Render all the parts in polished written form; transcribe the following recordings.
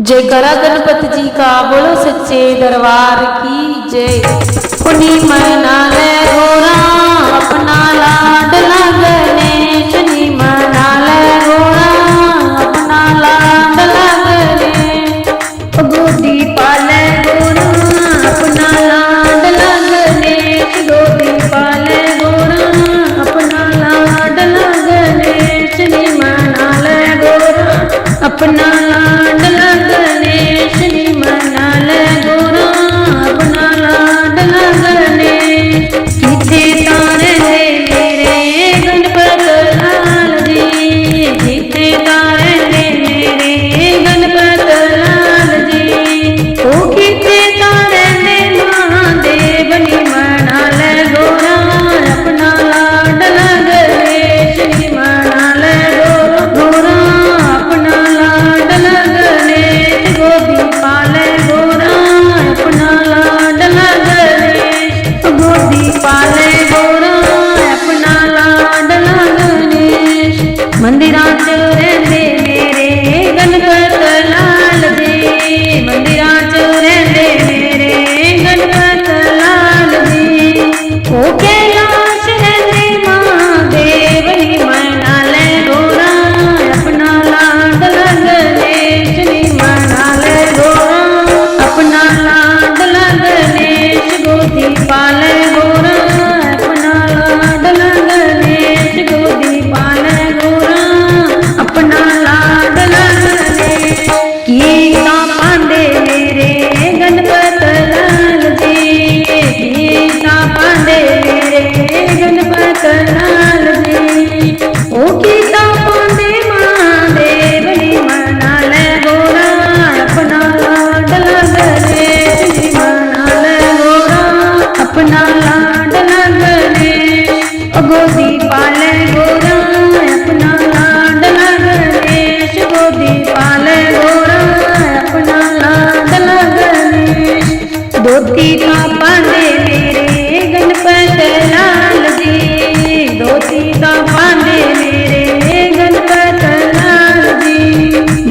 जयकारा गणपति जी का, बोलो सच्चे दरबार की जय। पुनी मना ले गोरा अपना लाडला गणेश, नी मना ले गोरा अपना लाडला गणेश। गोदी पाले गोरा अपना लाडला गणेश, गोदी पाले गोरा अपना लाडला गणेश, नी मना ले गोरा अपना लाडला गणेश, नी मना ले गोरा अपना लाडला गणेश। किथे तारे दे मेरे गणपत लाल जी, किथे तारे दे मेरे गणपत लाल जी। ओ किथे तारे दे महादेव, नी मना ले गोरा अपना लाडला गणेश, नी मना ले गोरा अपना लाडला गणेश। गोदी पाले गोरा अपना लाडला गणेश, गोदी पाले गोरा अपना लाडला गणेश। मंदिरां च रहिंदे मेरे गणपत लाल जी, मंदिरां च रहिंदे मेरे गणपत लाल जी। ओ कैलाश रहिंदे महादेव, नी मना ले गोरा अपना लाडला गणेश, नी मना ले गोरा अपना लाडला गणेश। गोदी पाले गोरा अपना लाडला गणेश, गोदी पाले गोरा अपना लाडला गणेश। गीता पांदे मेरे गणपत लाल जी, गीता पांदे मेरे गणपत लाल जी। ओ गीता पांदे महादेव, नी मना ले गोरा अपना लाडला गणेश, नी मना ले गोरा अपना लाडला गणेश। ओ गोदी पाले गोरा अपना लाडला गणेश, गोदी पाले गोरा अपना लाडला गणेश। धोती का पांदे मेरे गणपत लाल जी, धोती का पांदे मेरे गणपत लाल जी।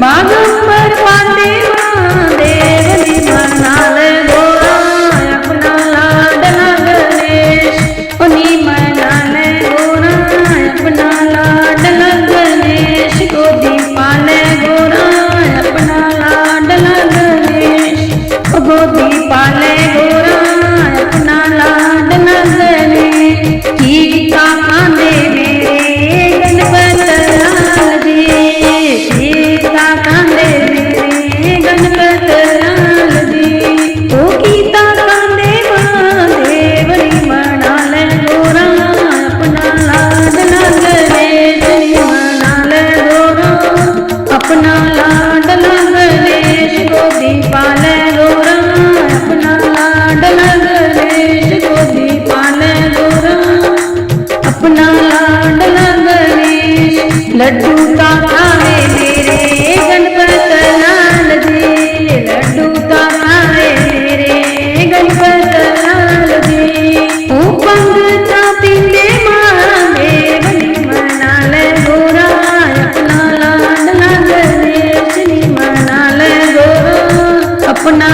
बागंबर पांदे महादेव, नी मना ले गोरा अपना लाडला गणेश, ओ नी मना ले गोरा अपना लाडला गणेश। गोदी पाले गोरा अपना लाडला गणेश, ओ गोदी पाले गोरा अपना लाडला गणेश। गीता पांदे मेरे गणपत लाल जी, गीता पांदे मेरे गणपत लाल जी। ओ गीता पांदे महादेव, नी मना ले गोरा अपना लाडला गणेश, नी मना ले गोरा अपना लाडला गणेश। गोदी पाले गोरा अपना लाडला गणेश, गोदी पाले गोरा अपना लाडला गणेश। लड्डू का खावे मेरे गणपत लाल जी, लड्डू का खावे मेरे गणपत लाल जी। ओ पंगता पींदे महादेव, नी मना ले गोरा अपना लाडला गणेश, नी मना ले गोरा अपना